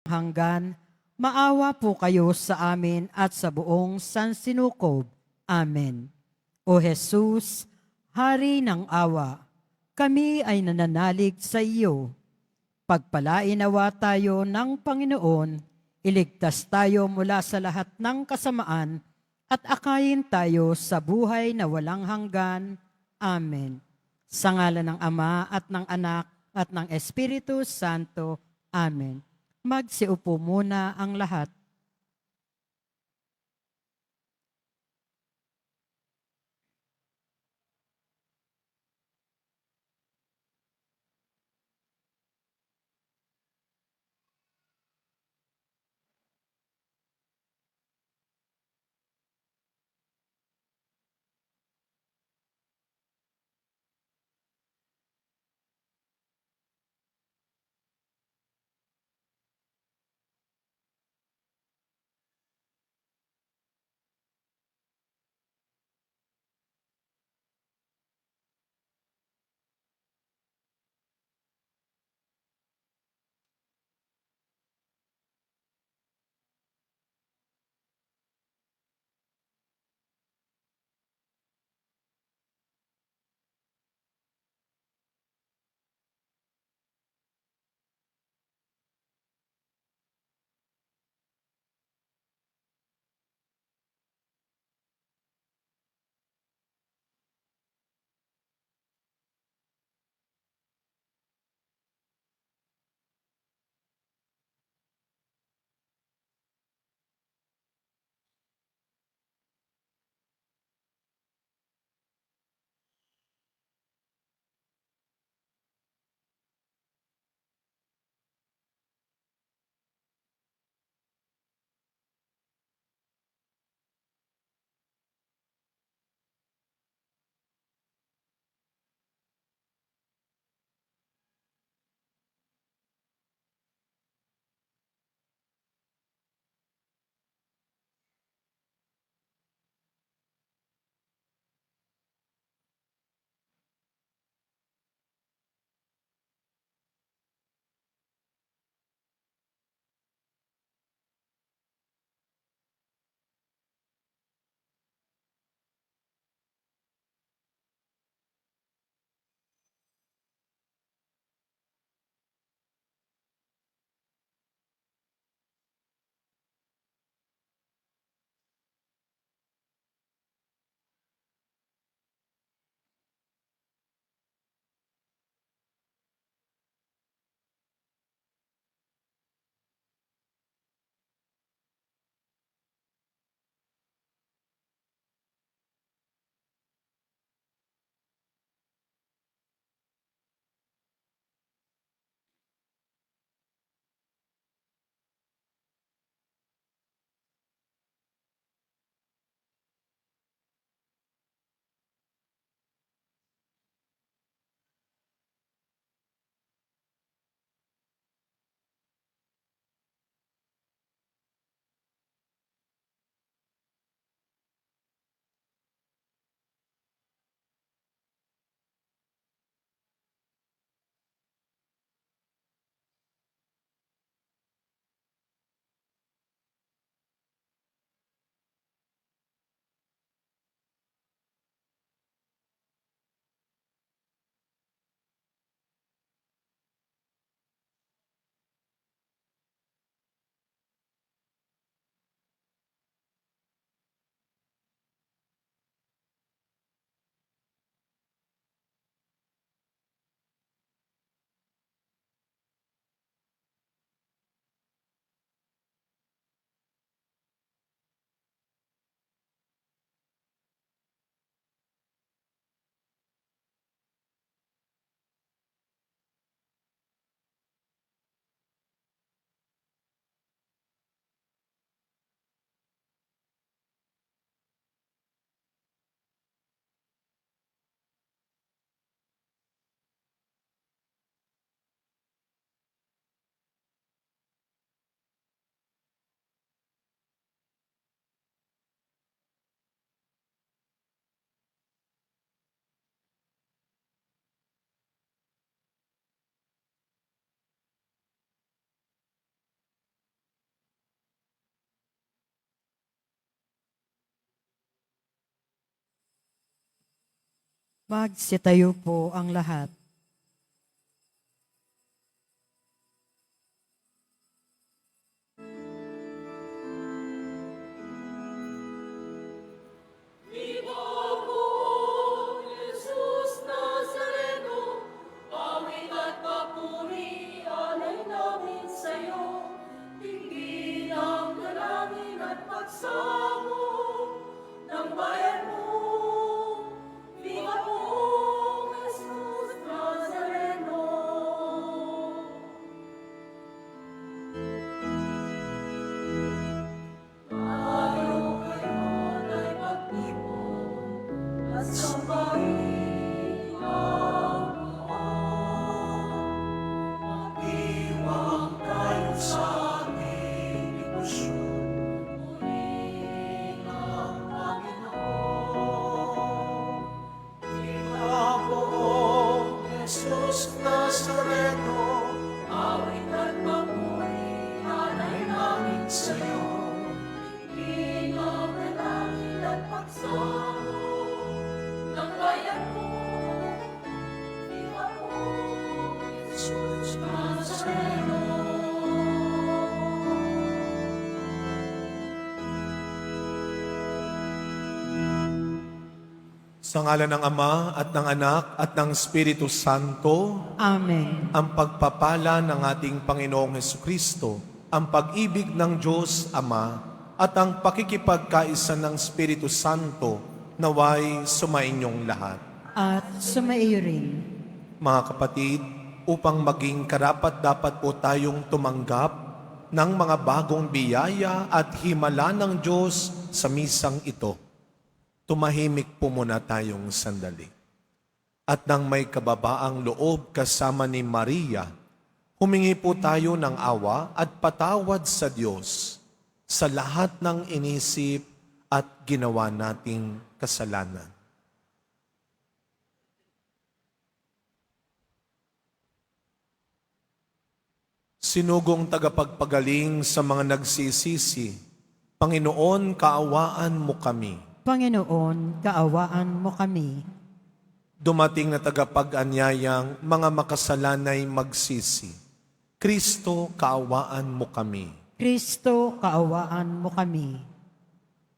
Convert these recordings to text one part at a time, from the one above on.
hanggan, maawa po kayo sa amin at sa buong sansinukob. Amen. O Jesus, Hari ng awa, kami ay nananalig sa iyo. Pagpalain nawa tayo ng Panginoon, iligtas tayo mula sa lahat ng kasamaan at akayin tayo sa buhay na walang hanggan. Amen. Sa ngalan ng Ama at ng Anak at ng Espiritu Santo. Amen. Magsiupo muna ang lahat. Magsitayo po ang lahat. Sa ngalan ng Ama at ng Anak at ng Espiritu Santo, Amen. ang pagpapala ng ating Panginoong Hesukristo, ang pag-ibig ng Diyos Ama, at ang pakikipagkaisa ng Espiritu Santo naway sumainyong lahat. At sumaiyo rin. Mga kapatid, upang maging karapat-dapat po tayong tumanggap ng mga bagong biyaya at himala ng Diyos sa misang ito, tumahimik po muna tayong sandali. At nang may kababaang loob kasama ni Maria, humingi po tayo ng awa at patawad sa Diyos sa lahat ng inisip at ginawa nating kasalanan. Sinugong tagapagpagaling sa mga nagsisisi, Panginoon, kaawaan mo kami. Panginoon, kaawaan mo kami. Dumating na tagapag-anyayang mga makasalanay magsisi. Kristo, kaawaan mo kami. Kristo, kaawaan mo kami.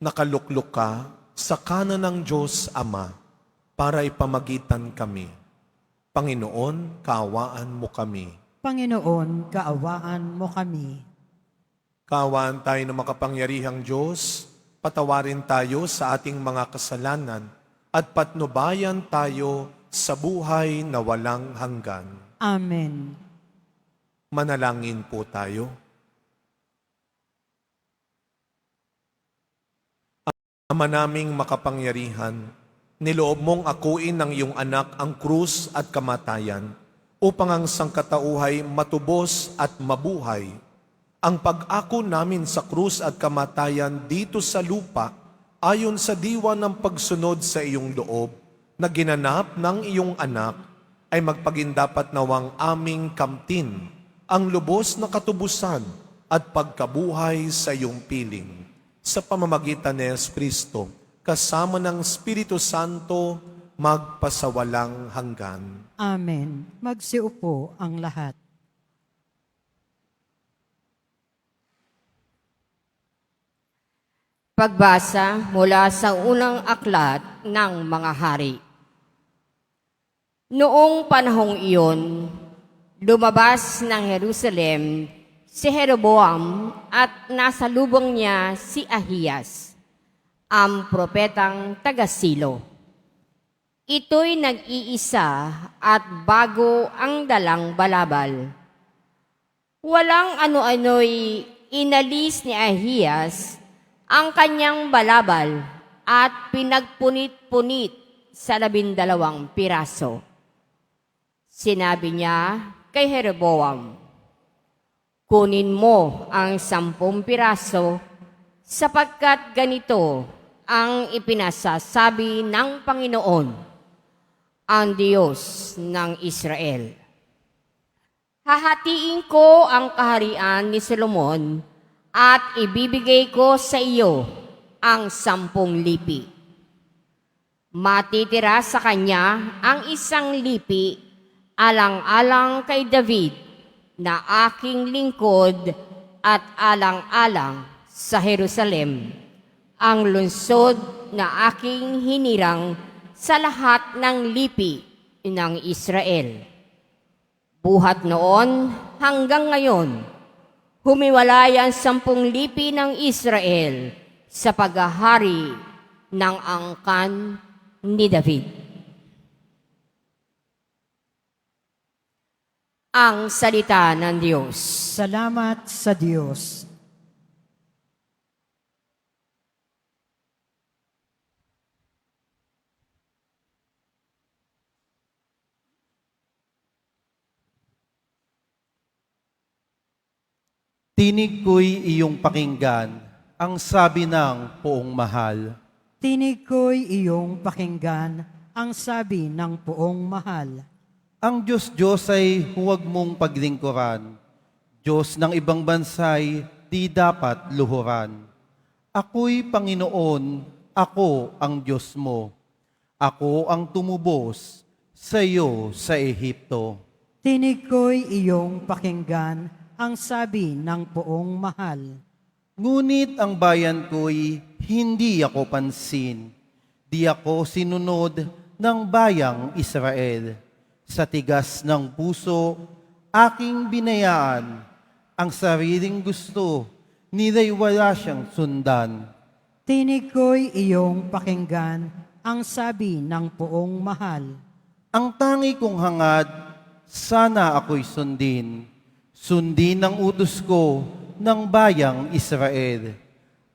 Nakaluklok ka sa kanan ng Diyos Ama para ipamagitan kami. Panginoon, kaawaan mo kami. Panginoon, kaawaan mo kami. Kaawaan tayo ng makapangyarihang Diyos, patawarin tayo sa ating mga kasalanan at patnubayan tayo sa buhay na walang hanggan. Amen. Manalangin po tayo. Ama naming makapangyarihan, niloob mong akuin ng iyong anak ang krus at kamatayan upang ang sangkatauhay matubos at mabuhay. Ang pag-ako namin sa krus at kamatayan dito sa lupa ayon sa diwa ng pagsunod sa iyong loob na ginanap ng iyong anak ay magpagindapat nawang aming kamtin ang lubos na katubusan at pagkabuhay sa iyong piling. Sa pamamagitan ni Jesucristo, kasama ng Espiritu Santo, magpasawalang hanggan. Amen. Magsiupo ang lahat. Pagbasa mula sa unang aklat ng mga hari. Noong panahong iyon, lumabas ng Jerusalem si Jeroboam at nasa lubong niya si Ahiyas, ang propetang taga-Silo. Ito'y nag-iisa at bago ang dalang balabal. Walang ano-ano'y inalis ni Ahiyas ang kanyang balabal at pinagpunit-punit sa 12 piraso. Sinabi niya kay Jeroboam, kunin mo ang 10 piraso sapagkat ganito ang ipinasasabi ng Panginoon, ang Diyos ng Israel. Hahatiin ko ang kaharian ni Solomon at ibibigay ko sa iyo ang 10 lipi. Matitira sa kanya ang isang lipi alang-alang kay David na aking lingkod at alang-alang sa Jerusalem, ang lungsod na aking hinirang sa lahat ng lipi ng Israel. Buhat noon hanggang ngayon, humiwalay ang 10 lipi ng Israel sa paghahari ng angkan ni David. Ang salita ng Diyos. Salamat sa Diyos. Tinig ko'y iyong pakinggan, ang sabi ng poong mahal. Tinig ko'y iyong pakinggan, ang sabi ng poong mahal. Ang Diyos ay huwag mong paglingkuran. Diyos ng ibang bansay, di dapat luhuran. Ako'y Panginoon, ako ang Diyos mo. Ako ang tumubos sa iyo sa Ehipto. Tinig ko'y iyong pakinggan, ang sabi ng poong mahal. Ngunit ang bayan ko'y hindi ako pansin. Di ako sinunod ng bayang Israel. Sa tigas ng puso, aking binayaan. Ang sariling gusto, nila'y wala siyang sundan. Tinig ko'y iyong pakinggan, ang sabi ng poong mahal. Ang tangi kong hangad, sana ako'y sundin. Sundin ang utos ko ng bayang Israel.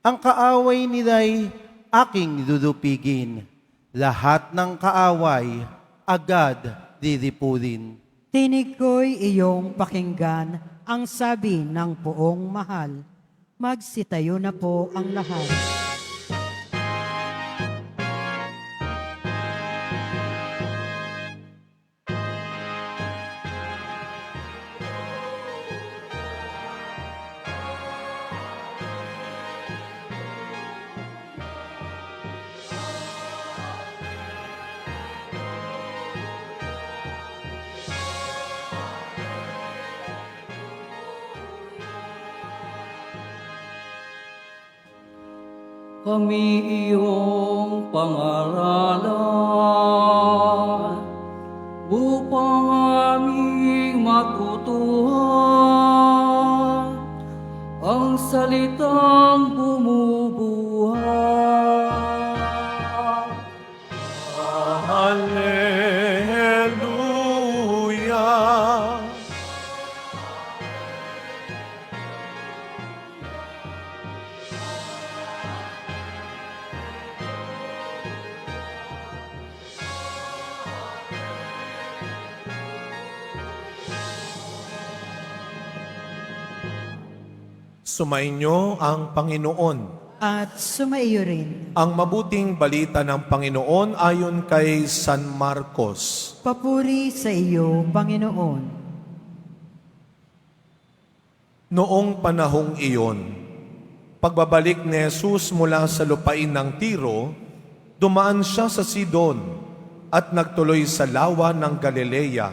Ang kaaway nila'y aking lulupigin. Lahat ng kaaway, agad lilipulin. Tinig ko'y iyong pakinggan, ang sabi ng poong mahal. Magsitayo na po ang lahat. Kami iyong pangaralan upang aming matutuhan ang salitang bumubuhay. Hallelujah. Sumainyo ang Panginoon. At sumaiyo rin. Ang mabuting balita ng Panginoon ayon kay San Marcos. Papuri sa iyo, Panginoon. Noong panahong iyon, pagbabalik ni Jesus mula sa lupain ng Tiro, dumaan siya sa Sidon at nagtuloy sa lawa ng Galilea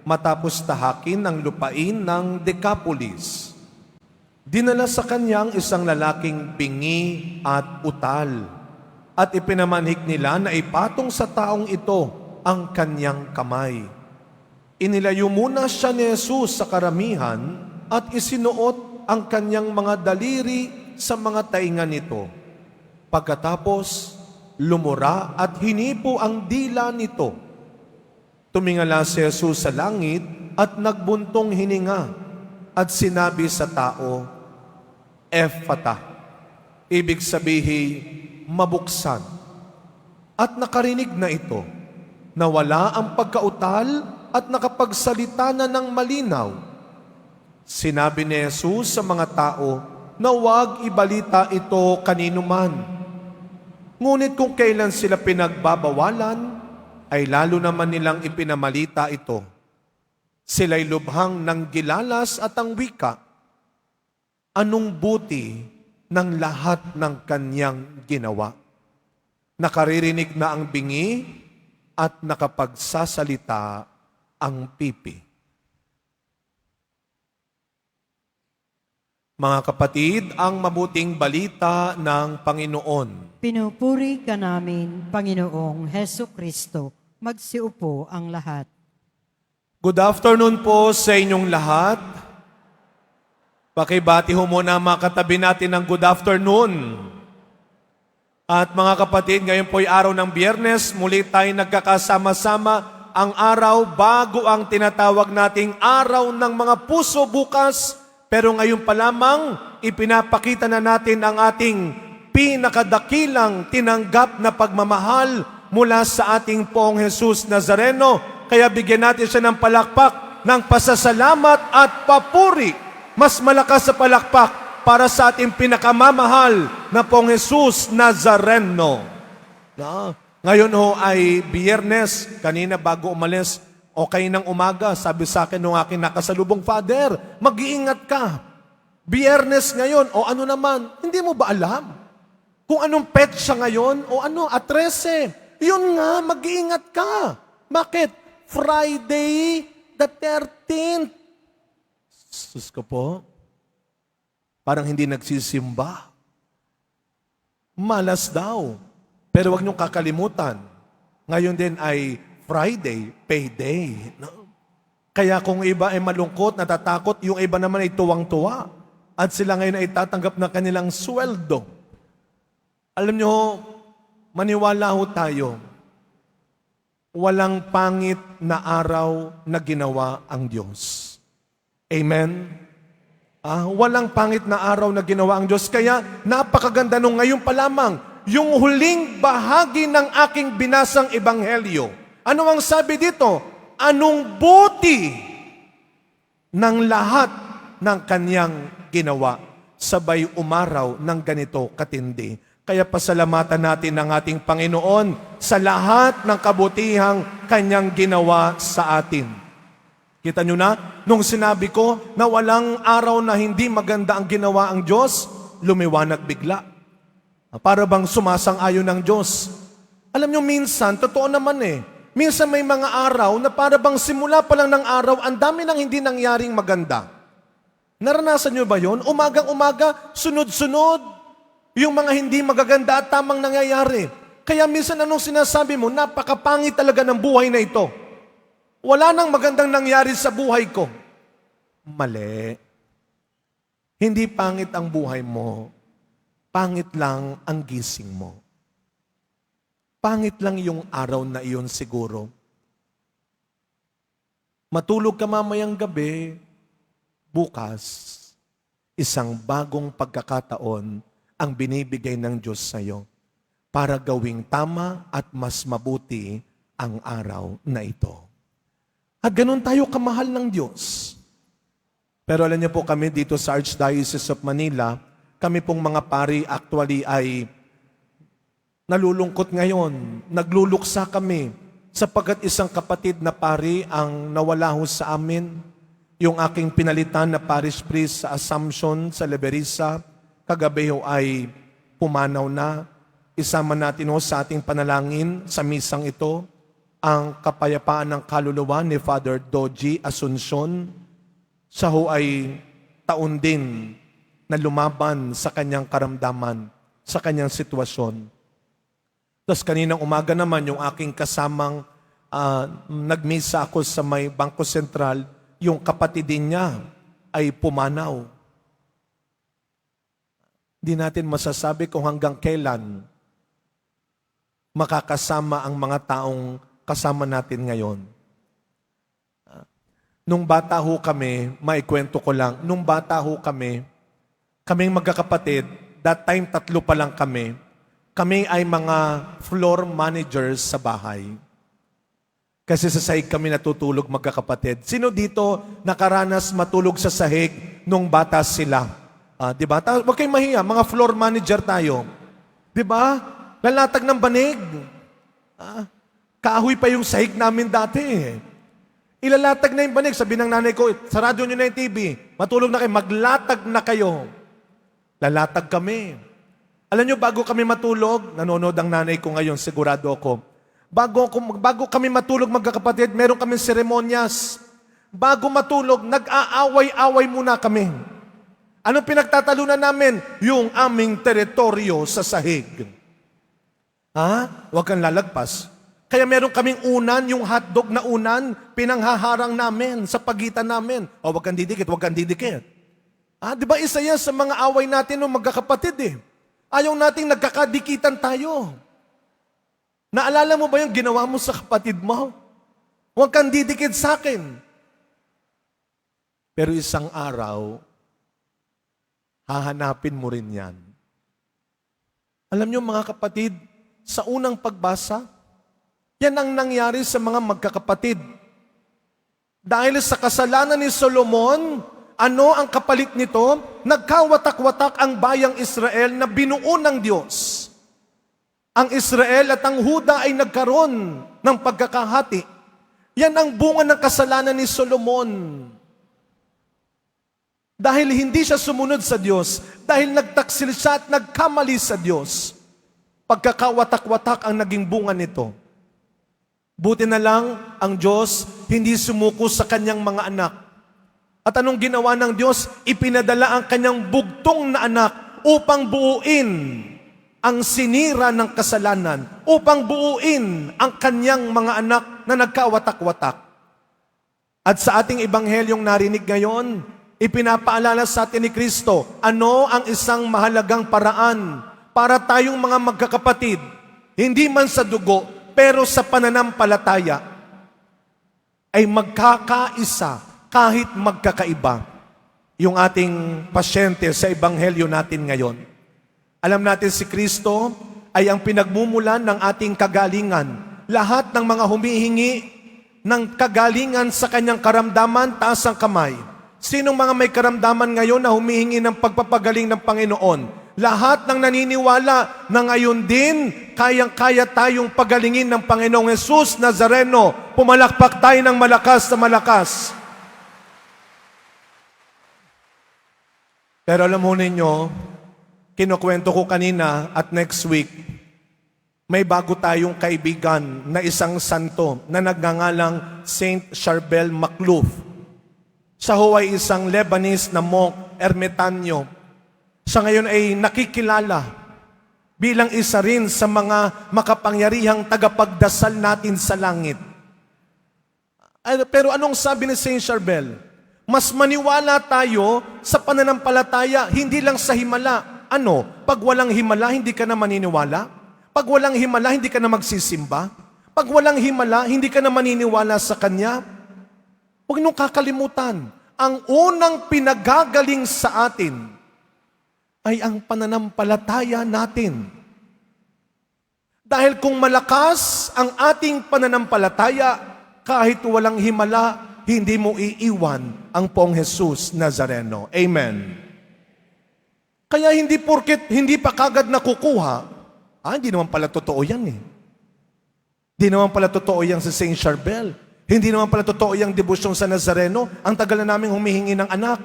matapos tahakin ang lupain ng Decapolis. Dinala sa kanyang isang lalaking bingi at utal at ipinamanhik nila na ipatong sa taong ito ang kanyang kamay. Inilayo muna siya ni Jesus sa karamihan at isinuot ang kanyang mga daliri sa mga taingan nito. Pagkatapos, lumura at hinipo ang dila nito. Tumingala si Jesus sa langit at nagbuntong hininga at sinabi sa tao, Ephata, ibig sabihin, mabuksan. At nakarinig na ito, nawala ang pagkautal at nakapagsalita na ng malinaw. Sinabi ni Jesus sa mga tao na huwag ibalita ito kanino man. Ngunit kung kailan sila pinagbabawalan, ay lalo naman nilang ipinamalita ito. Sila'y lubhang ng gilalas at ang wika. Anong buti ng lahat ng kanyang ginawa? nakaririnig na ang bingi, at nakapagsasalita ang pipi. Mga kapatid, ang mabuting balita ng Panginoon. Pinupuri ka namin, Panginoong Heso Kristo. Magsiupo ang lahat. Good afternoon po sa inyong lahat. Pakibati ho muna mga katabi natin ng good afternoon. At mga kapatid, ngayon po ay araw ng Biyernes, muli tayo nagkakasama-sama ang araw bago ang tinatawag nating araw ng mga puso bukas. Pero ngayon pa lamang, ipinapakita na natin ang ating pinakadakilang tinanggap na pagmamahal mula sa ating Poong Jesus Nazareno. Kaya bigyan natin siya ng palakpak, ng pasasalamat at papuri. Mas malakas sa palakpak para sa ating pinakamamahal na Poong Jesus Nazareno. Ngayon ho ay Biyernes, kanina bago umalis, okay ng umaga, sabi sa akin nung aking nakasalubong father, mag-iingat ka. Biyernes ngayon, o ano naman, hindi mo ba alam? Kung anong petsa ngayon, o ano, 13. Yun nga, mag-iingat ka. Bakit? Friday the 13th. Sus ko po, parang hindi nagsisimba. Malas daw. Pero wag niyong kakalimutan, ngayon din ay Friday, payday. No? Kaya kung iba ay malungkot, natatakot, yung iba naman ay tuwang-tuwa. At sila ngayon ay tatanggap na kanilang sweldo. Alam nyo, maniwala ho tayo. Walang pangit na araw na ginawa ang Diyos. Amen? Walang pangit na araw na ginawa ang Diyos. Kaya napakaganda nung ngayon pa lamang, yung huling bahagi ng aking binasang ebanghelyo. Ano ang sabi dito? Anong buti ng lahat ng kanyang ginawa, sabay umaraw ng ganito katindi. Kaya pasalamatan natin ang ating Panginoon sa lahat ng kabutihang kanyang ginawa sa atin. Kita nyo na, nung sinabi ko na walang araw na hindi maganda ang ginawa ang Diyos, lumiwanag bigla. Para bang sumasang-ayon ng Diyos. Alam nyo, minsan, totoo naman minsan may mga araw na para bang simula pa lang ng araw, ang dami nang hindi nangyaring maganda. Naranasan nyo ba yon? Umagang-umaga, sunod-sunod, yung mga hindi magaganda at tamang nangyayari. Kaya minsan anong sinasabi mo, napakapangit talaga ng buhay na ito. Wala nang magandang nangyari sa buhay ko. Mali. Hindi pangit ang buhay mo. Pangit lang ang gising mo. Pangit lang yung araw na iyon siguro. Matulog ka mamayang gabi, bukas, isang bagong pagkakataon ang binibigay ng Diyos sa iyo para gawing tama at mas mabuti ang araw na ito. At ganun tayo kamahal ng Diyos. Pero alam niyo po kami dito sa Archdiocese of Manila, kami pong mga pari actually ay nalulungkot ngayon, nagluluksa kami sapagkat isang kapatid na pari ang nawala ho sa amin. Yung aking pinalitan na parish priest sa Assumption sa Leberisa, kagabi ho ay pumanaw na. Isama natin ho sa ating panalangin sa misang ito ang kapayapaan ng kaluluwa ni Father Doji Asuncion. Siya ho ay taon din na lumaban sa kanyang karamdaman, sa kanyang sitwasyon. Tapos kaninang umaga naman, yung aking kasamang nagmisa ako sa may Bangko Sentral, yung kapatid din niya ay pumanaw. Hindi natin masasabi kung hanggang kailan makakasama ang mga taong kasama natin ngayon. Nung bata ho kami, maikwento ko lang, nung bata ho kami, kaming magkakapatid, that time 3 pa lang kami, kami ay mga floor managers sa bahay. Kasi sa sahig kami natutulog magkakapatid. Sino dito nakaranas matulog sa sahig nung bata sila? Di ba? Huwag kayong mahiya, mga floor manager tayo. Di ba? Lalatag ng banig. Kahoy pa yung sahig namin dati. Ilalatag na yung banig. Sabi ng nanay ko, sarado nyo na yung TV. Matulog na kayo, maglatag na kayo. Lalatag kami. Alam nyo, bago kami matulog, nanonood ang nanay ko ngayon, sigurado ako. Bago kami matulog, magkakapatid, meron kami seremonyas. Bago matulog, nag-aaway-away muna kami. Anong pinagtatalunan namin? Yung aming teritoryo sa sahig. Huwag kang lalagpas. Kaya meron kaming unan, yung hotdog na unan, pinanghaharang namin sa pagitan namin. Huwag kang didikit, huwag kang didikit. Di ba isa yan sa mga away natin ng magkakapatid eh. Ayaw nating nagkakadikitan tayo. Naalala mo ba yung ginawa mo sa kapatid mo? Huwag kang didikit sa akin. Pero isang araw, hahanapin mo rin yan. Alam niyo mga kapatid, sa unang pagbasa, yan ang nangyari sa mga magkakapatid. Dahil sa kasalanan ni Solomon, ano ang kapalit nito? Nagkawatak-watak ang bayang Israel na binuo ng Diyos. Ang Israel at ang Huda ay nagkaroon ng pagkakahati. Yan ang bunga ng kasalanan ni Solomon. Dahil hindi siya sumunod sa Diyos, dahil nagtaksil siya at nagkamali sa Diyos, pagkakawatak-watak ang naging bunga nito. Buti na lang ang Diyos hindi sumuko sa kanyang mga anak. At anong ginawa ng Diyos? Ipinadala ang kanyang bugtong na anak upang buuin ang sinira ng kasalanan, upang buuin ang kanyang mga anak na nagkawatak-watak. At sa ating ebanghelyong narinig ngayon, ipinapaalala sa atin ni Kristo, ano ang isang mahalagang paraan para tayong mga magkakapatid, hindi man sa dugo, pero sa pananampalataya, ay magkakaisa kahit magkakaiba. Yung ating pasyente sa ebanghelyo natin ngayon. Alam natin si Kristo ay ang pinagmumulan ng ating kagalingan. Lahat ng mga humihingi ng kagalingan sa kanyang karamdaman, taas ang kamay. Sinong mga may karamdaman ngayon na humihingi ng pagpapagaling ng Panginoon? Lahat ng naniniwala na ngayon din, kayang-kaya tayong pagalingin ng Panginoong Jesus Nazareno. Pumalakpak tayo ng malakas na malakas. Pero alam mo ninyo, kinukwento ko kanina at next week, may bago tayong kaibigan na isang santo na nagngangalang Saint Charbel Makhlouf. Siya ho ay isang Lebanese na monk, ermitanyo. Siya ngayon ay nakikilala bilang isa rin sa mga makapangyarihang tagapagdasal natin sa langit. Pero anong sabi ni Saint Charbel? Mas maniwala tayo sa pananampalataya, hindi lang sa himala. Ano? Pag walang himala, hindi ka na maniniwala? Pag walang himala, hindi ka na magsisimba? Pag walang himala, hindi ka na maniniwala sa Kanya? Huwag niyong kakalimutan, ang unang pinagagaling sa atin ay ang pananampalataya natin. Dahil kung malakas ang ating pananampalataya, kahit walang himala, hindi mo iiwan ang Poong Jesus Nazareno. Amen. Kaya hindi porket hindi pa kagad nakukuha, hindi naman pala totoo yan eh. Hindi naman pala totoo yan sa Saint Charbel. Hindi naman pala totoo yung debosyon sa Nazareno. Ang tagal na namin humihingi ng anak.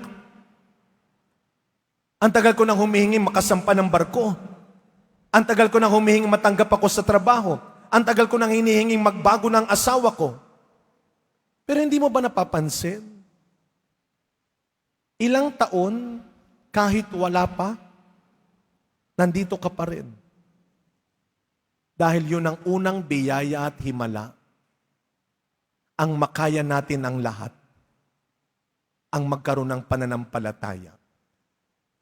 Ang tagal ko nang humihingi makasampa ng barko. Ang tagal ko nang humihingi matanggap ako sa trabaho. Ang tagal ko nang hinihinging magbago ng asawa ko. Pero hindi mo ba napapansin? Ilang taon, kahit wala pa, nandito ka pa rin. Dahil yun ang unang biyaya at himala. Ang makaya natin ang lahat. Ang magkaroon ng pananampalataya.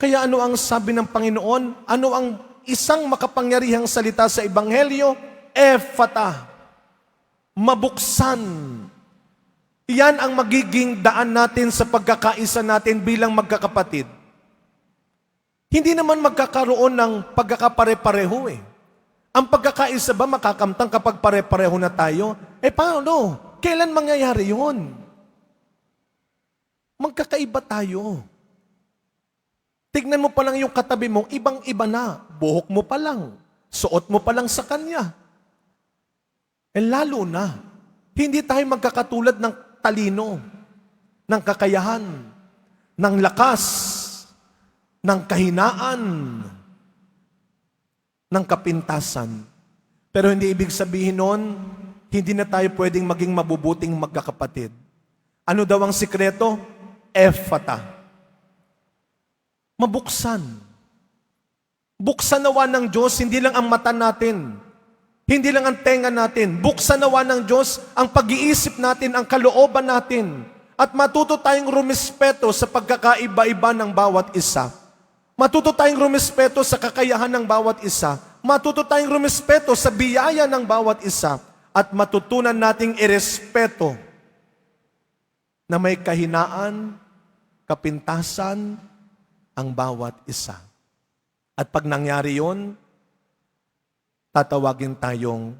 Kaya ano ang sabi ng Panginoon? Ano ang isang makapangyarihang salita sa Ebanghelyo? Ephata. Mabuksan. Yan ang magiging daan natin sa pagkakaisa natin bilang magkakapatid. Hindi naman magkakaroon ng pagkakapare-pareho eh. Ang pagkakaisa ba makakamtang kapag pare-pareho na tayo? Paano? Kailan mangyayari yun? Magkakaiba tayo. Tignan mo pa lang yung katabi mo, ibang-iba na. Buhok mo pa lang. Suot mo pa lang sa kanya. Lalo na, hindi tayo magkakatulad ng talino, ng kakayahan, ng lakas, ng kahinaan. ng kapintasan. Pero hindi ibig sabihin nun, hindi na tayo pwedeng maging mabubuting magkakapatid. Ano daw ang sikreto? Ephata. Mabuksan. Buksan nawa ng Diyos, hindi lang ang mata natin, hindi lang ang tenga natin. Buksan nawa ng Diyos ang pag-iisip natin, ang kalooban natin. At matuto tayong rumispeto sa pagkakaiba-iba ng bawat isa. Matuto tayong rumispeto sa kakayahan ng bawat isa. Matuto tayong rumispeto sa biyaya ng bawat isa. At matutunan nating irespeto na may kahinaan, kapintasan ang bawat isa. At pag nangyari yon, tatawagin tayong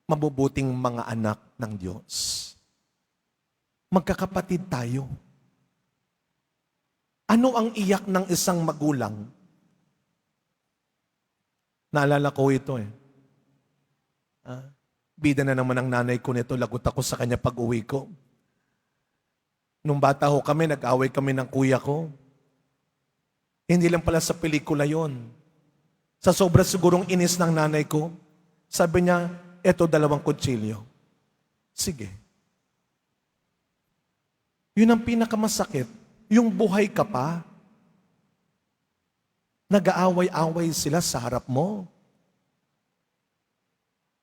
mabubuting mga anak ng Diyos. Magkakapatid tayo. Ano ang iyak ng isang magulang? Naalala ko ito Bida na naman ang nanay ko nito, lagot ako sa kanya pag uwi ko. Nung bata ho kami, nag-away kami ng kuya ko. Hindi lang pala sa pelikula yon. Sa sobra sigurong inis ng nanay ko, sabi niya, eto 2 kutsilyo. Sige. Yun ang pinakamasakit. Yung buhay ka pa, nag-aaway-away sila sa harap mo.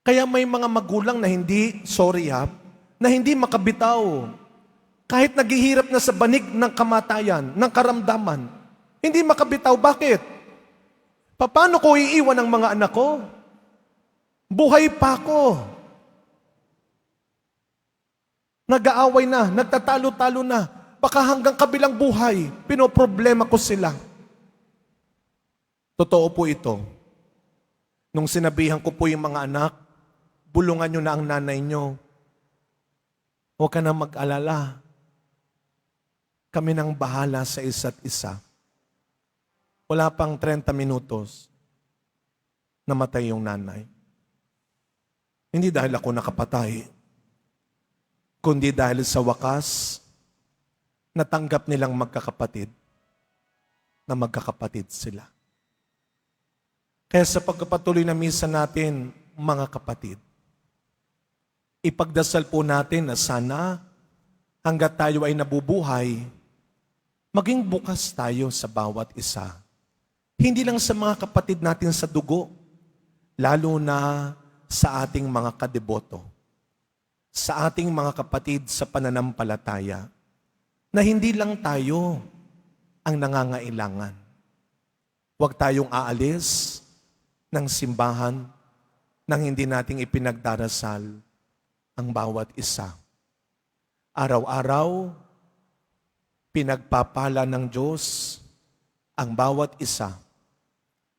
Kaya may mga magulang na hindi, na hindi makabitaw. Kahit naghihirap na sa banig ng kamatayan, ng karamdaman, hindi makabitaw. Bakit? Paano ko iiwan ang mga anak ko? Buhay pa ako. Nag-aaway na, nagtatalo-talo na. Baka hanggang kabilang buhay, pinoproblema ko sila. Totoo po ito. Nung sinabihan ko po yung mga anak, bulungan nyo na ang nanay nyo. Huwag ka na mag-alala. Kami nang bahala sa isa't isa. Wala pang 30 minutos, namatay yung nanay. Hindi dahil ako nakapatay, kundi dahil sa wakas, natanggap nilang magkakapatid na magkakapatid sila. Kaya sa pagpapatuloy na misa natin, mga kapatid, ipagdasal po natin na sana hanggat tayo ay nabubuhay, maging bukas tayo sa bawat isa. Hindi lang sa mga kapatid natin sa dugo, lalo na sa ating mga kadeboto, sa ating mga kapatid sa pananampalataya, na hindi lang tayo ang nangangailangan. Huwag tayong aalis ng simbahan nang hindi nating ipinagdarasal ang bawat isa. Araw-araw, pinagpapala ng Diyos ang bawat isa,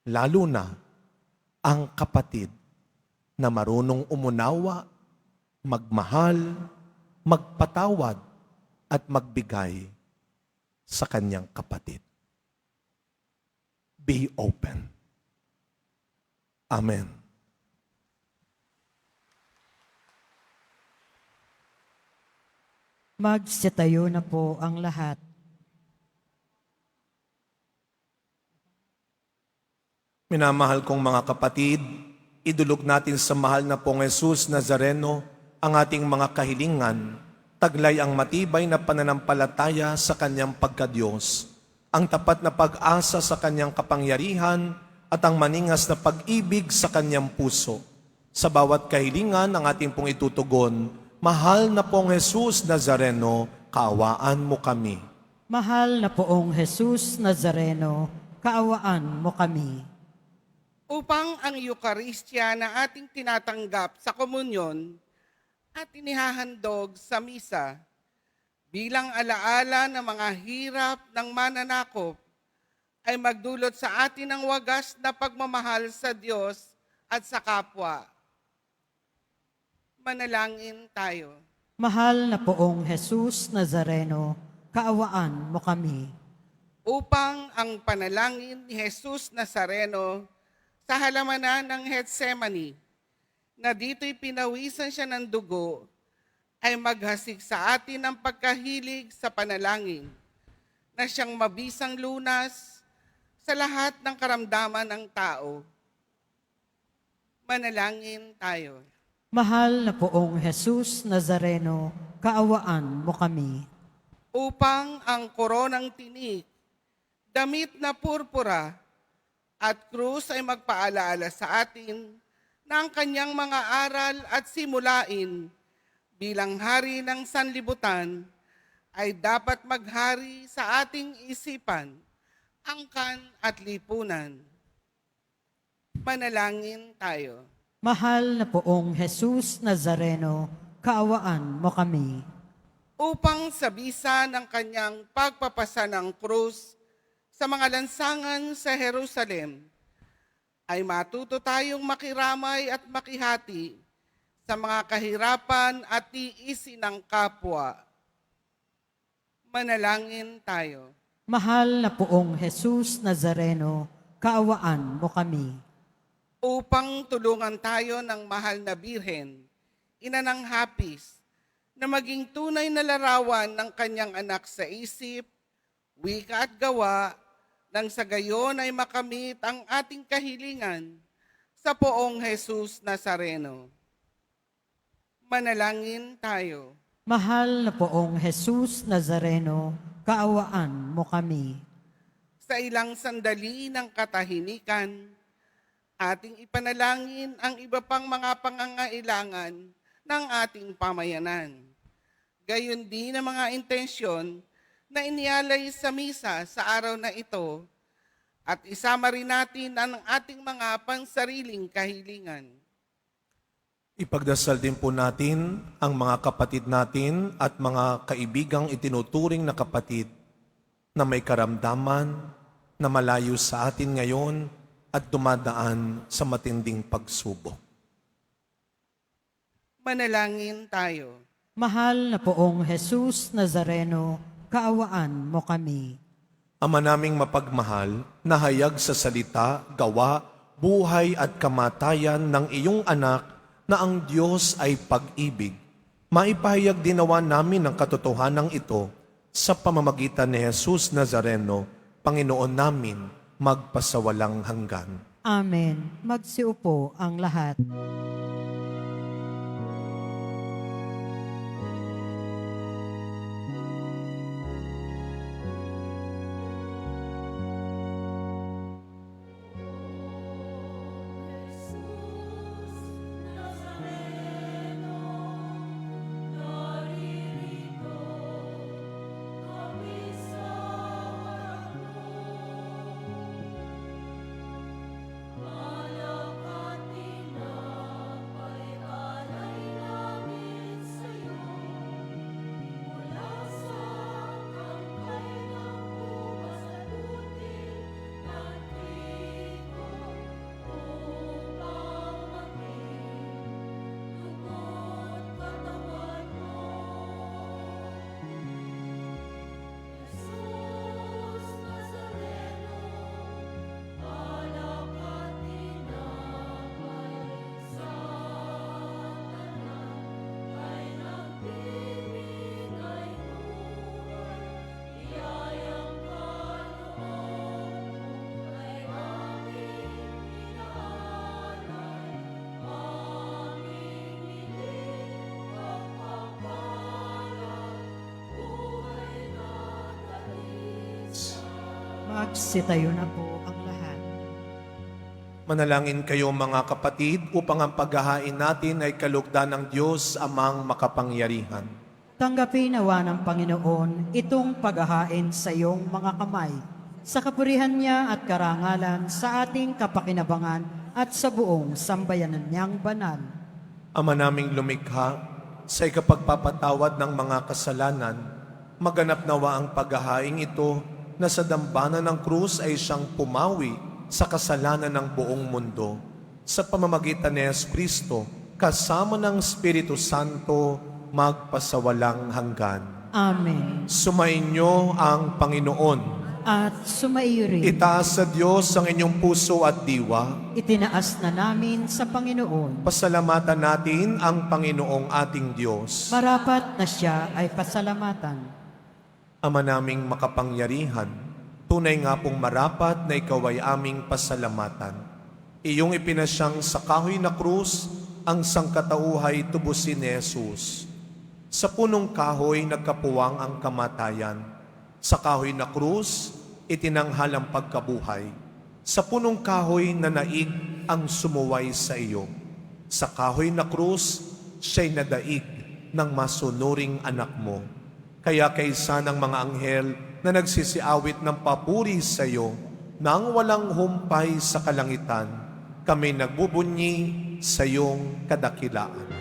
lalo na ang kapatid na marunong umunawa, magmahal, magpatawad, at magbigay sa kanyang kapatid. Be open. Amen. Magsitayo na po ang lahat. Minamahal kong mga kapatid, idulog natin sa mahal na pong Jesus Nazareno ang ating mga kahilingan, taglay ang matibay na pananampalataya sa kanyang pagkadiyos, ang tapat na pag-asa sa kanyang kapangyarihan at ang maningas na pag-ibig sa kanyang puso. Sa bawat kahilingan ang ating pong itutugon, mahal na pong Jesus Nazareno, kaawaan mo kami. Mahal na poong Jesus Nazareno, kaawaan mo kami. Upang ang Eukaristya na ating tinatanggap sa komunyon at inihahandog sa misa bilang alaala ng mga hirap ng mananakop ay magdulot sa atin ng wagas na pagmamahal sa Diyos at sa kapwa. Manalangin tayo. Mahal na poong Jesus Nazareno, kaawaan mo kami. Upang ang panalangin ni Jesus Nazareno sa halamanan ng Getsemani, na dito'y pinawisan siya ng dugo, ay maghasik sa atin ng pagkahilig sa panalangin, na siyang mabisang lunas sa lahat ng karamdaman ng tao. Manalangin tayo. Mahal na poong Jesus Nazareno, kaawaan mo kami. Upang ang koronang tinik, damit na purpura, at krus ay magpaalaala sa atin ng kanyang mga aral at simulain bilang hari ng sanlibutan ay dapat maghari sa ating isipan, angkan at lipunan. Manalangin tayo. Mahal na poong Jesus Nazareno, kaawaan mo kami. Upang sa bisa ng kanyang pagpapasa ng krus sa mga lansangan sa Jerusalem, ay matuto tayong makiramay at makihati sa mga kahirapan at tiisin ng kapwa. Manalangin tayo. Mahal na poong Jesus Nazareno, kaawaan mo kami. Upang tulungan tayo ng mahal na Birhen, ina ng hapis, na maging tunay na larawan ng kanyang anak sa isip, wika at gawa, nang sa gayon ay makamit ang ating kahilingan sa poong Jesus Nazareno. Manalangin tayo. Mahal na poong Jesus Nazareno, kaawaan mo kami. Sa ilang sandali ng katahimikan, ating ipanalangin ang iba pang mga pangangailangan ng ating pamayanan. Gayon din ang mga intensyon na inialay sa misa sa araw na ito at isama rin natin ang ating mga pansariling kahilingan. Ipagdasal din po natin ang mga kapatid natin at mga kaibigang itinuturing na kapatid na may karamdaman na malayo sa atin ngayon at dumadaan sa matinding pagsubok. Manalangin tayo. Mahal na poong Jesus Nazareno, kaawaan mo kami. Ama naming mapagmahal, nahayag sa salita, gawa, buhay at kamatayan ng iyong anak na ang Diyos ay pag-ibig. Maipahayag dinawa namin ang katotohanan ito sa pamamagitan ni Jesus Nazareno, Panginoon namin, magpasawalang hanggan. Amen. Magsiupo ang lahat. Magsitayo na po ang lahat. Manalangin kayo mga kapatid upang ang paghahain natin ay kalugdan ng Diyos amang makapangyarihan. Tanggapin nawa ng Panginoon itong paghahain sa iyong mga kamay, sa kapurihan niya at karangalan sa ating kapakinabangan at sa buong sambayanan niyang banal. Ama naming lumikha, sa ikapagpapatawad ng mga kasalanan, maganap nawa ang paghahain ito na sa dambana ng krus ay siyang pumawi sa kasalanan ng buong mundo. Sa pamamagitan ni Jesucristo, kasama ng Espiritu Santo, magpasawalang hanggan. Amen. Sumainyo ang Panginoon. At sumaiyo rin. Itaas sa Diyos ang inyong puso at diwa. Itinaas na namin sa Panginoon. Pasalamatan natin ang Panginoong ating Diyos. Marapat na siya ay pasalamatan. Ama naming makapangyarihan, tunay nga pong marapat na ikaw ay aming pasalamatan. Iyong ipinasyang sa kahoy na krus ang sangkatauhay tubusin ni Jesus. Sa punong kahoy nagkapuwang ang kamatayan. Sa kahoy na krus, itinanghal ang pagkabuhay. Sa punong kahoy na naig ang sumuway sa iyo. Sa kahoy na krus, siya'y nadaig ng masunuring anak mo. Kaya kaysa ng mga anghel na nagsisiawit ng papuri sa iyo, nang walang humpay sa kalangitan, kami nagbubunyi sa iyong kadakilaan.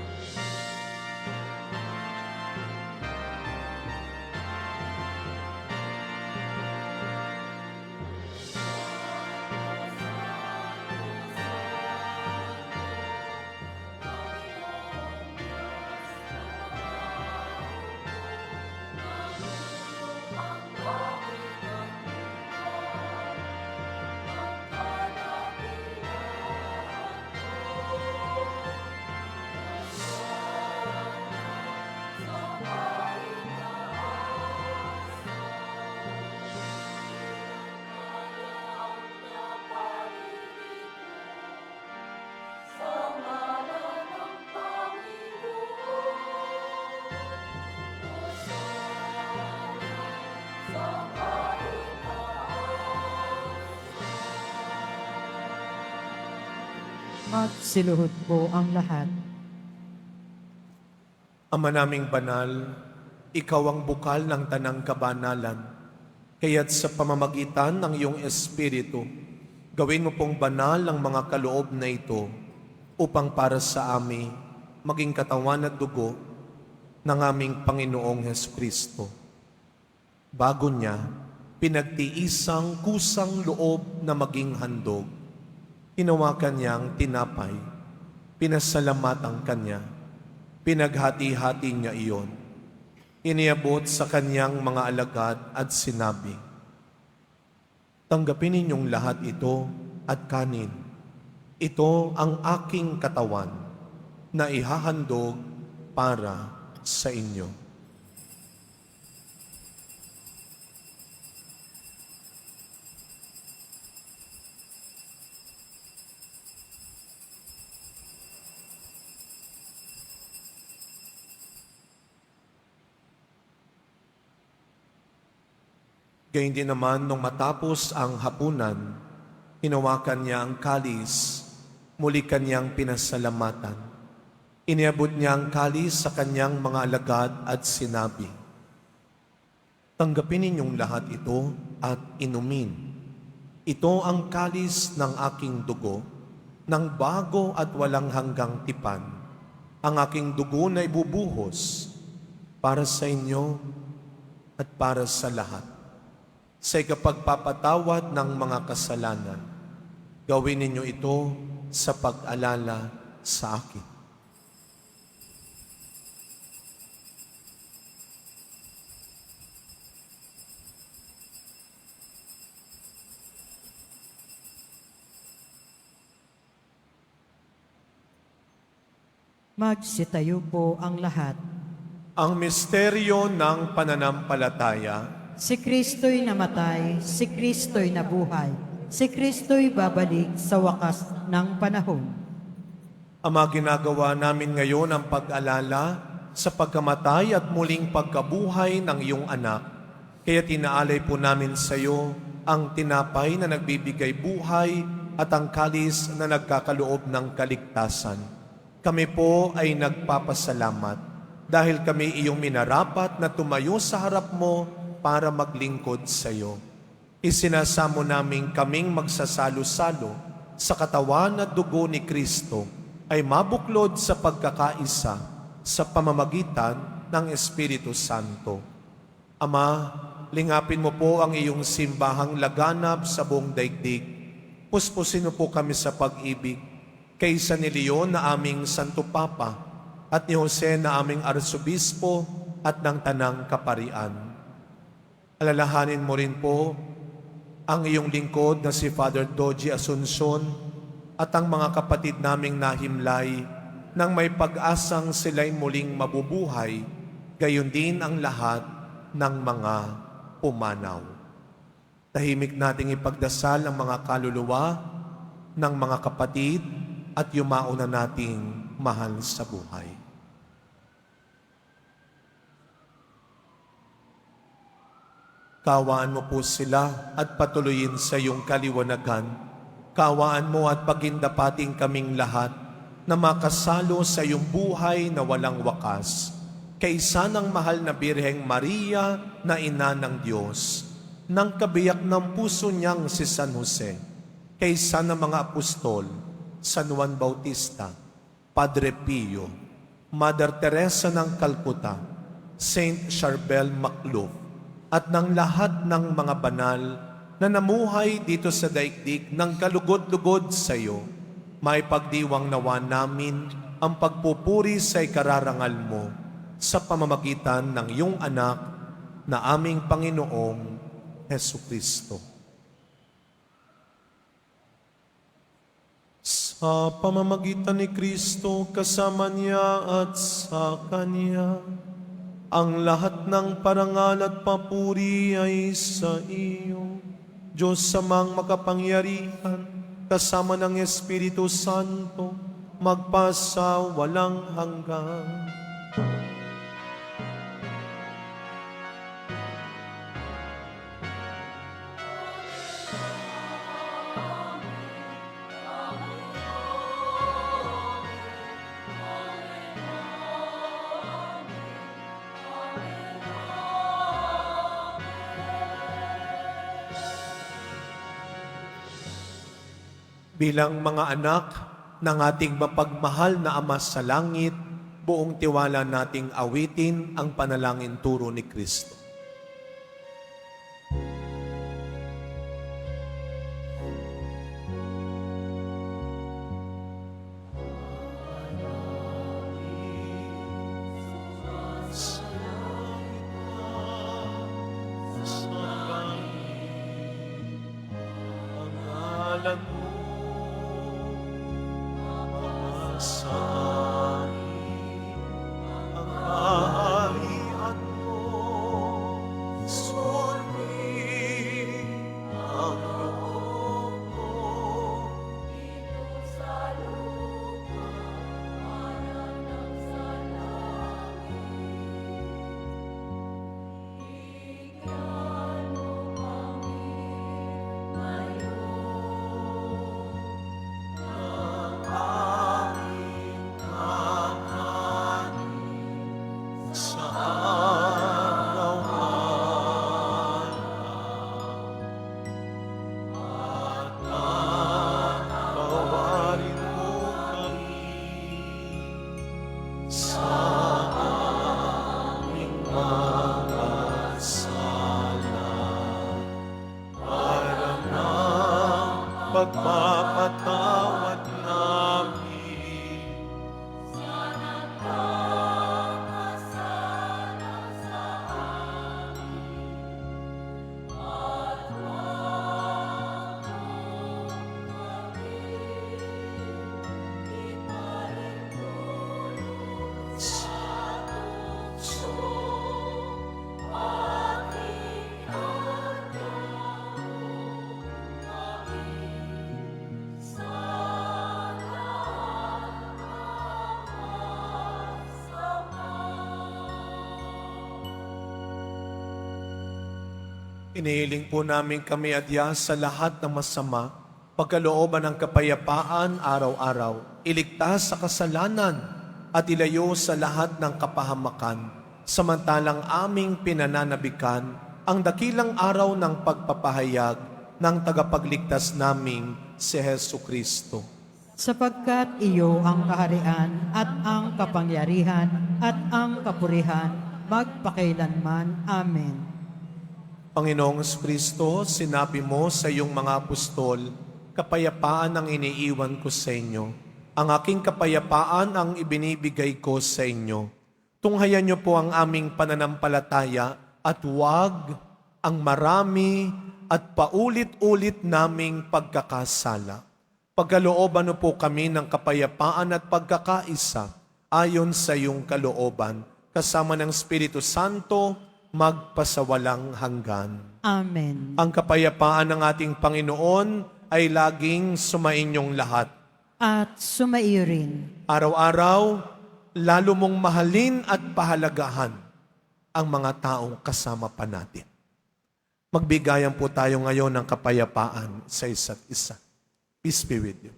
Magsiluhod po ang lahat. Ama naming banal, ikaw ang bukal ng tanang kabanalan. Kaya't sa pamamagitan ng iyong Espiritu, gawin mo pong banal ang mga kaloob na ito upang para sa amin maging katawan at dugo ng aming Panginoong Hesukristo. Bago niya, pinagtiisang kusang loob na maging handog. Hinawakan niyang tinapay, pinasalamatan kanya, pinaghati-hati niya iyon. Iniabot sa kanyang mga alagad at sinabi, "Tanggapin ninyong lahat ito at kanin. Ito ang aking katawan na ihahandog para sa inyo." Gayun din naman, nung matapos ang hapunan, hinawakan niya ang kalis, muli kanyang pinasalamatan. Iniabot niya ang kalis sa kanyang mga alagad at sinabi, "Tanggapin ninyong lahat ito at inumin. Ito ang kalis ng aking dugo, ng bago at walang hanggang tipan. Ang aking dugo na ibubuhos para sa inyo at para sa lahat. Sa ikapagpapatawad ng mga kasalanan, gawin ninyo ito sa pag-alala sa akin." Magsitayo po ang lahat. Ang misteryo ng pananampalataya. Si Kristo'y namatay, si Kristo'y nabuhay, si Kristo'y babalik sa wakas ng panahon. Ama, ginagawa namin ngayon ang pag-alala sa pagkamatay at muling pagkabuhay ng iyong anak. Kaya tinaalay po namin sa iyo ang tinapay na nagbibigay buhay at ang kalis na nagkakaloob ng kaligtasan. Kami po ay nagpapasalamat dahil kami iyong minarapat na tumayo sa harap mo para maglingkod sa iyo. Isinasamo namin kaming magsasalo-salo sa katawan at dugo ni Kristo ay mabuklod sa pagkakaisa sa pamamagitan ng Espiritu Santo. Ama, lingapin mo po ang iyong simbahang laganap sa buong daigdig. Puspusin mo po kami sa pag-ibig kaysa ni Leon na aming Santo Papa at ni Jose na aming Arsobispo at ng Tanang Kaparian. Alalahanin mo rin po ang iyong lingkod na si Father Doji Asuncion at ang mga kapatid naming nahimlay nang may pag-asang sila'y muling mabubuhay, gayon din ang lahat ng mga pumanaw. Tahimik nating ipagdasal ang mga kaluluwa ng mga kapatid at yumao na nating mahal sa buhay. Kawaan mo po sila at patuloyin sa iyong kaliwanagan. Kawaan mo at pagindapating kaming lahat na makasalo sa iyong buhay na walang wakas. Kaisa ng mahal na Birheng Maria na ina ng Diyos, ng kabiyak ng puso niyang si San Jose, kaisa ng mga apostol, San Juan Bautista, Padre Pio, Mother Teresa ng Calcutta, Saint Charbel Macluf, at ng lahat ng mga banal na namuhay dito sa daigdig ng kalugod-lugod sa iyo, may pagdiwang nawa namin ang pagpupuri sa ikararangal mo sa pamamagitan ng iyong anak na aming Panginoong Hesukristo. Sa pamamagitan ni Kristo, kasama niya at sa Kanya, ang lahat ng parangal at papuri ay sa iyo, Diyos Amang makapangyarihan, kasama ng Espiritu Santo, magpasa walang hanggan. Bilang mga anak ng ating mapagmahal na Ama sa langit, buong tiwala nating awitin ang panalangin turo ni Kristo. Pagpapatawad namin. Inihiling po namin kami adya sa lahat ng masama, pagkalooban ng kapayapaan araw-araw, iligtas sa kasalanan at ilayo sa lahat ng kapahamakan, samantalang aming pinananabikan ang dakilang araw ng pagpapahayag ng tagapagligtas naming si Hesukristo. Sapagkat iyo ang kaharian at ang kapangyarihan at ang kapurihan magpakailanman. Amen. Panginoong Kristo, sinabi mo sa iyong mga apostol, kapayapaan ang iniiwan ko sa inyo. Ang aking kapayapaan ang ibinibigay ko sa inyo. Tunghayan niyo po ang aming pananampalataya at huwag ang marami at paulit-ulit naming pagkakasala. Pagkalooban po kami ng kapayapaan at pagkakaisa ayon sa iyong kalooban, kasama ng Espiritu Santo, magpasawalang hanggan. Amen. Ang kapayapaan ng ating Panginoon ay laging sumainyong lahat. at sumaiyo rin. Araw-araw, lalo mong mahalin at pahalagahan ang mga taong kasama pa natin. Magbigayan po tayo ngayon ng kapayapaan sa isa't isa. Peace be with you.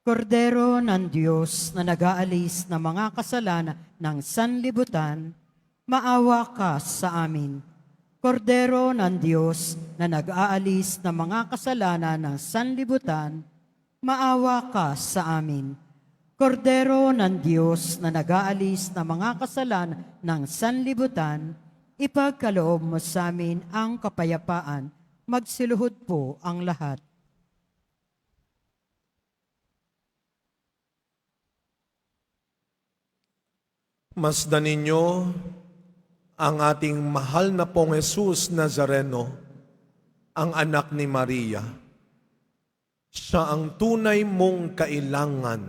Kordero ng Diyos na nag-aalis ng mga kasalanan ng sanlibutan, maawa ka sa amin. Kordero ng Diyos na nag-aalis ng mga kasalanan ng sanlibutan, maawa ka sa amin. Kordero ng Diyos na nag-aalis ng mga kasalanan ng sanlibutan, ipagkaloob mo sa amin ang kapayapaan. Magsiluhod po ang lahat. Masdan ninyo ang ating mahal na pong Jesus Nazareno, ang anak ni Maria. Siya ang tunay mong kailangan.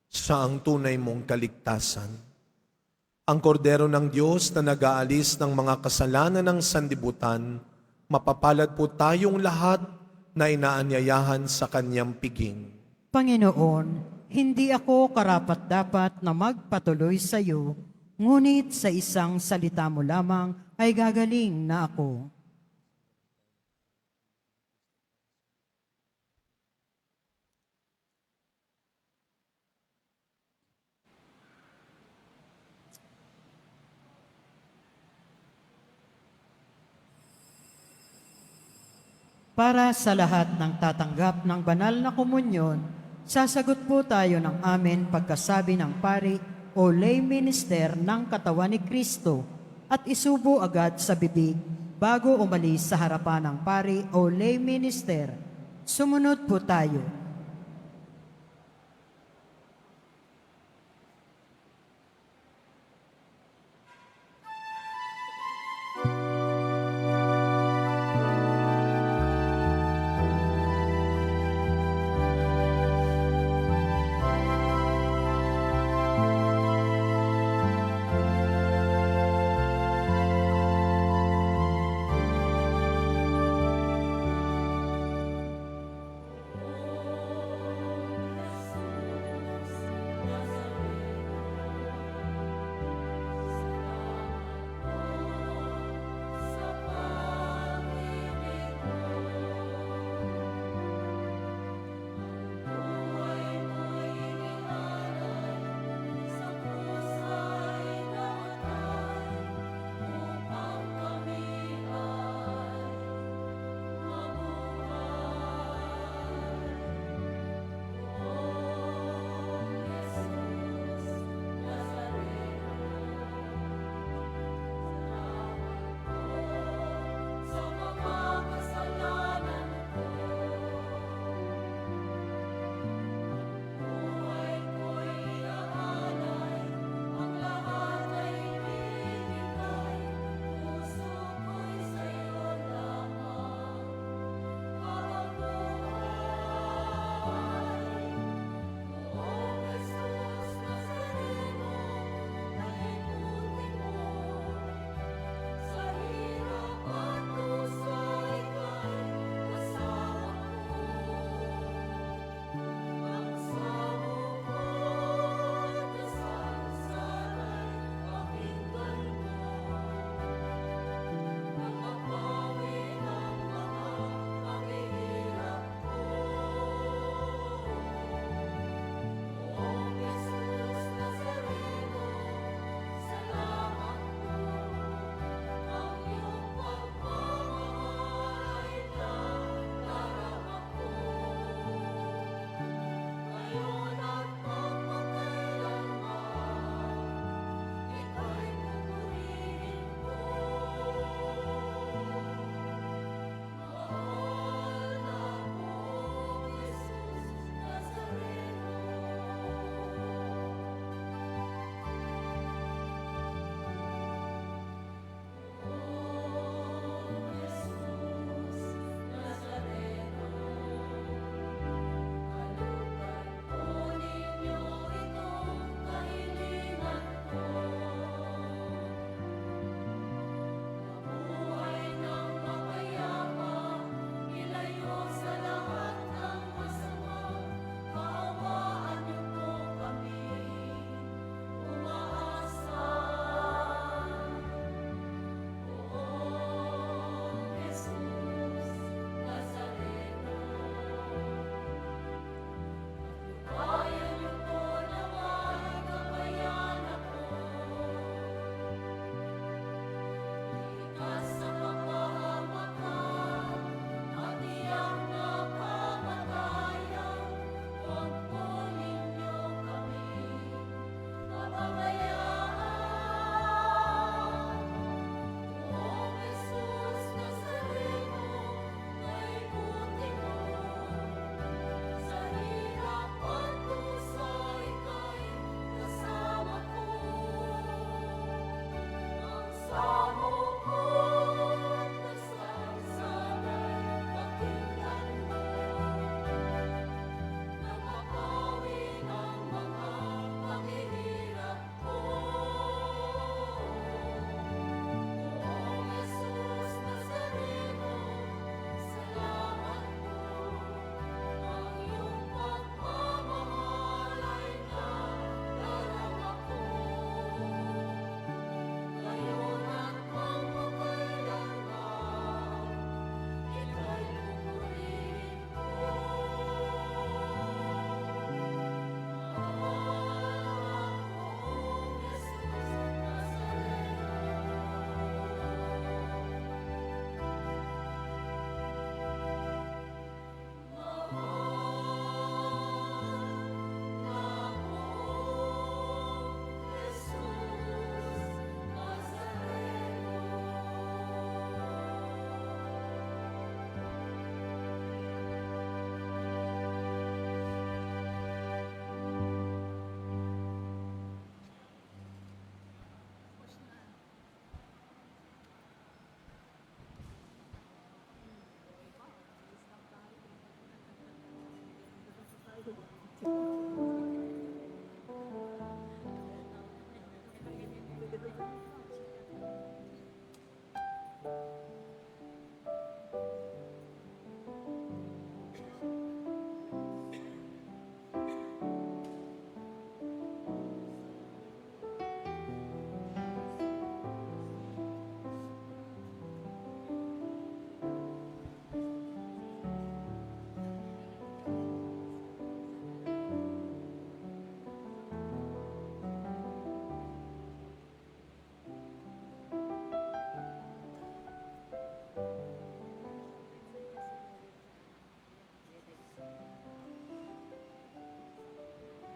Siya ang tunay mong kaligtasan. Ang kordero ng Diyos na nag-aalis ng mga kasalanan ng sanlibutan, mapapalad po tayong lahat na inaanyayahan sa kanyang piging. Panginoon, hindi ako karapat-dapat na magpatuloy sa iyo, ngunit sa isang salita mo lamang ay gagaling na ako. Para sa lahat ng tatanggap ng banal na komunyon, sasagot po tayo ng amen pagkasabi ng pari o lay minister ng katawan ni Kristo at isubo agad sa bibig bago umalis sa harapan ng pari o lay minister. Sumunod po tayo.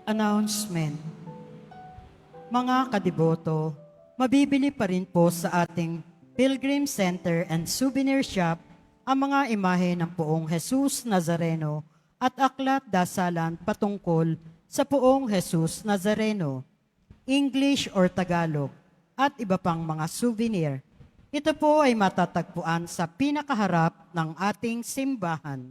Announcement. Mga kadiboto, mabibili pa rin po sa ating Pilgrim Center and Souvenir Shop ang mga imahe ng Poong Jesus Nazareno at aklat dasalan patungkol sa Poong Jesus Nazareno, English or Tagalog, at iba pang mga souvenir. Ito po ay matatagpuan sa pinakaharap ng ating simbahan.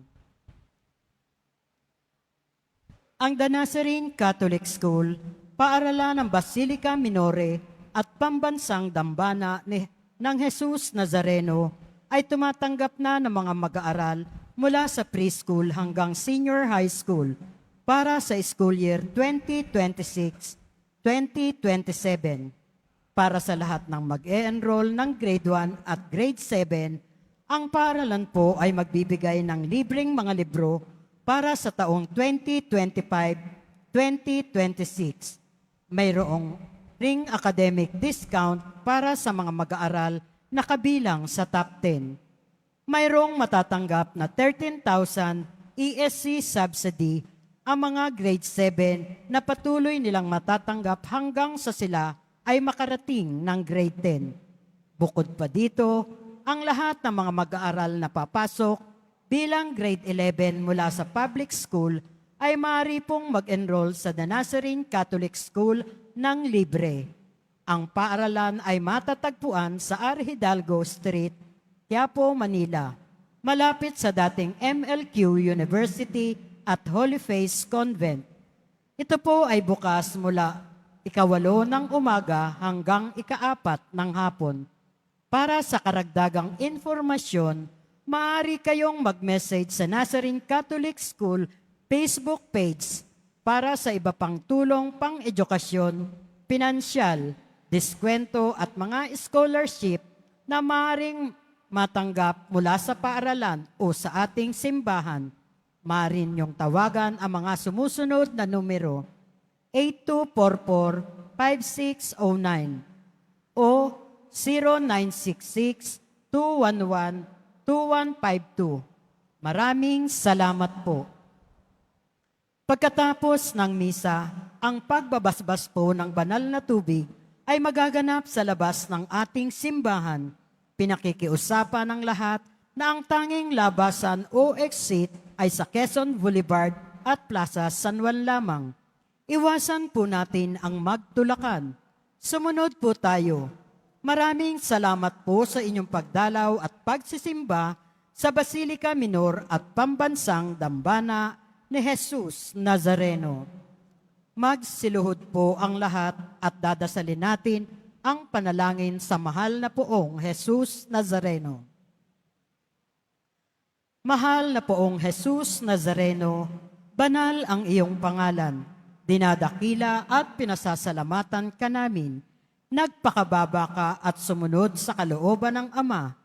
Ang The Nazarene Catholic School, paaralan ng Basilica Minore at pambansang dambana ng Jesus Nazareno ay tumatanggap na ng mga mag-aaral mula sa preschool hanggang senior high school para sa school year 2026-2027. Para sa lahat ng mag-e-enroll ng grade 1 at grade 7, ang paaralan po ay magbibigay ng libreng mga libro para sa taong 2025-2026. Mayroong ring academic discount para sa mga mag-aaral na kabilang sa top 10. Mayroong matatanggap na 13,000 ESC subsidy ang mga grade 7 na patuloy nilang matatanggap hanggang sa sila ay makarating ng grade 10. Bukod pa dito, ang lahat ng mga mag-aaral na papasok bilang grade 11 mula sa public school ay maaari pong mag-enroll sa The Nazarene Catholic School ng libre. Ang paaralan ay matatagpuan sa R. Hidalgo Street, Quiapo, Manila, malapit sa dating MLQ University at Holy Face Convent. Ito po ay bukas mula 8:00 ng umaga hanggang 4:00 ng hapon. Para sa karagdagang informasyon, maaari kayong mag-message sa Nazarene Catholic School Facebook page para sa iba pang tulong pang-edukasyon, pinansyal, diskwento at mga scholarship na maaaring matanggap mula sa paaralan o sa ating simbahan. Maaari niyong tawagan ang mga sumusunod na numero 8244-5609 o 0966-211-2152. Maraming salamat po. Pagkatapos ng misa, ang pagbabasbas po ng banal na tubig ay magaganap sa labas ng ating simbahan. Pinakikiusapan ng lahat na ang tanging labasan o exit ay sa Quezon Boulevard at Plaza San Juan lamang. Iwasan po natin ang magtulakan. Sumunod po tayo. Maraming salamat po sa inyong pagdalaw at pagsisimba sa Basilica Minor at Pambansang Dambana ni Jesus Nazareno. Magsiluhod po ang lahat at dadasalin natin ang panalangin sa mahal na Poong Jesus Nazareno. Mahal na Poong Jesus Nazareno, banal ang iyong pangalan. Dinadakila at pinasasalamatan ka namin. Nagpakababa ka at sumunod sa kalooban ng Ama.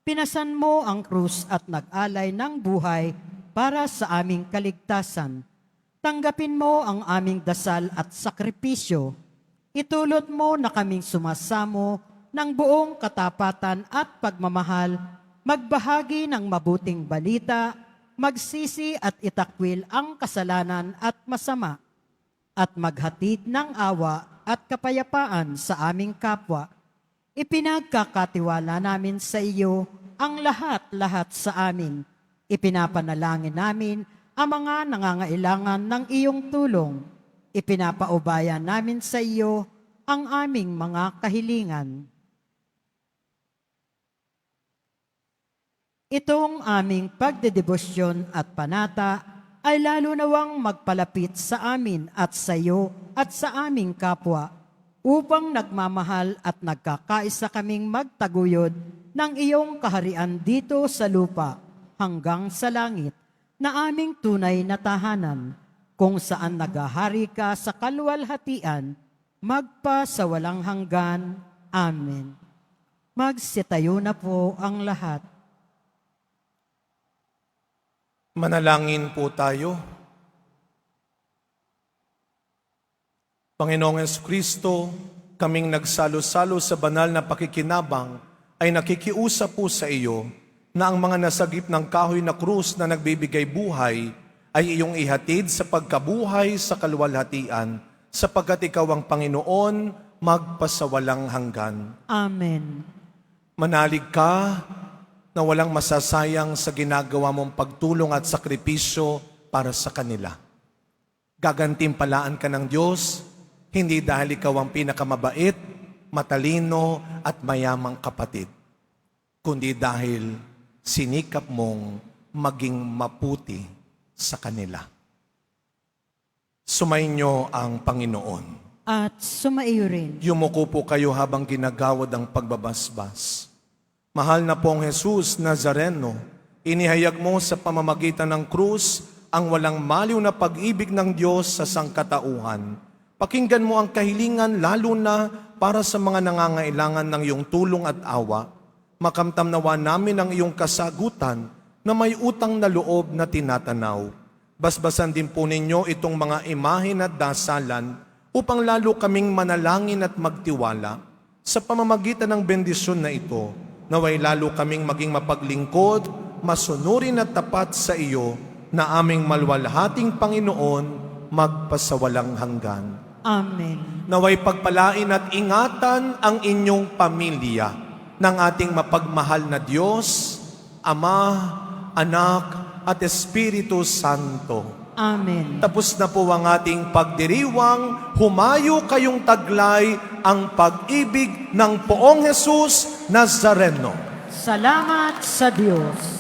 Pinasan mo ang krus at nag-alay ng buhay para sa aming kaligtasan. Tanggapin mo ang aming dasal at sakripisyo. Itulot mo na kaming sumasamo ng buong katapatan at pagmamahal, magbahagi ng mabuting balita, magsisi at itakwil ang kasalanan at masama, at maghatid ng awa at kapayapaan sa aming kapwa. Ipinagkakatiwala namin sa iyo ang lahat-lahat sa amin. Ipinapanalangin namin ang mga nangangailangan ng iyong tulong. Ipinapaubaya namin sa iyo ang aming mga kahilingan. Itong aming pagdedebosyon at panata ay lalo nawang magpalapit sa amin at sa iyo at sa aming kapwa upang nagmamahal at nagkakaisa kaming magtaguyod ng iyong kaharian dito sa lupa hanggang sa langit, na aming tunay na tahanan, kung saan naghahari ka sa kaluwalhatian, magpa sa walang hanggan. Amen. Magsitayo na po ang lahat. Manalangin po tayo. Panginoong Jesucristo, kaming nagsalo-salo sa banal na pakikinabang ay nakikiusap po sa iyo na ang mga nasagip ng kahoy na krus na nagbibigay buhay ay iyong ihatid sa pagkabuhay sa kaluwalhatian, sapagkat ikaw ang Panginoon magpasawalang hanggan. Amen. Manalig ka na walang masasayang sa ginagawa mong pagtulong at sakripisyo para sa kanila. Gagantimpalaan ka ng Diyos, hindi dahil ikaw ang pinakamabait, matalino at mayamang kapatid, kundi dahil sinikap mong maging maputi sa kanila. Sumainyo ang Panginoon. At sumaiyo rin. Yumuko po kayo habang ginagawad ang pagbabasbas. Mahal na pong Jesus Nazareno, inihayag mo sa pamamagitan ng krus ang walang maliw na pag-ibig ng Diyos sa sangkatauhan. Pakinggan mo ang kahilingan lalo na para sa mga nangangailangan ng iyong tulong at awa. Makamtam nawa namin ang iyong kasagutan na may utang na loob na tinatanaw. Basbasan din po ninyo itong mga imahen at dasalan upang lalo kaming manalangin at magtiwala. Sa pamamagitan ng bendisyon na ito, naway lalo kaming maging mapaglingkod, masunurin at tapat sa iyo na aming maluwalhating Panginoon magpasawalang hanggan. Amen. Naway pagpalain at ingatan ang inyong pamilya ng ating mapagmahal na Diyos, Ama, Anak, at Espiritu Santo. Amen. Tapos na po ang ating pagdiriwang, humayo kayong taglay ang pag-ibig ng Poong Jesus Nazareno. Salamat sa Diyos.